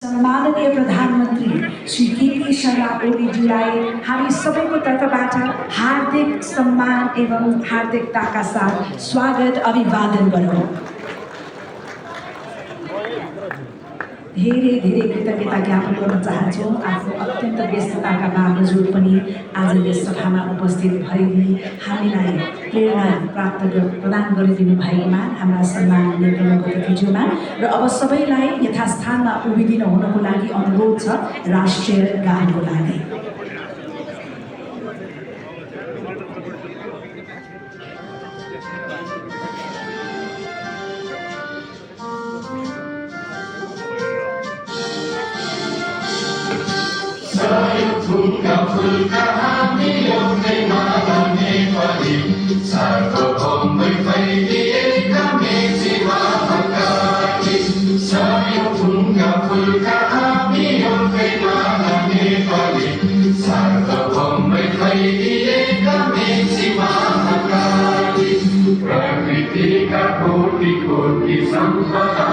माननीय प्रधानमन्त्री श्री केपी शर्मा ओलीजीलाई हामी सबैको तर्फबाट हार्दिक सम्मान एवं हार्दिकताका साथ स्वागत अभिवादन गरौँ। धेरै धेरै कृतज्ञता ज्ञापन गर्न चाहन्छौँ आफ्नो अत्यन्त व्यस्तताका बावजुद पनि आज यस सभामा उपस्थित भइदिई हामीलाई प्रेरणा प्रदान गरिदिनु भएकोमा हाम्रा सम्माननीय प्रमुख अतिथिज्यूमा र अब सबैलाई यथास्थानमा उभिदिन हुनको लागि अनुरोध छ राष्ट्रिय गानको लागि। Fungka fungka हामी एउटै माला नेपाली सार्वभौम भइदिएका मेची महाकाली फुङ्का फुल्का हामी एउटै माला नेपाली सार्वभौम भइदिएका मेची महाकाली प्रकृतिका कोटि कोटि सम्पदा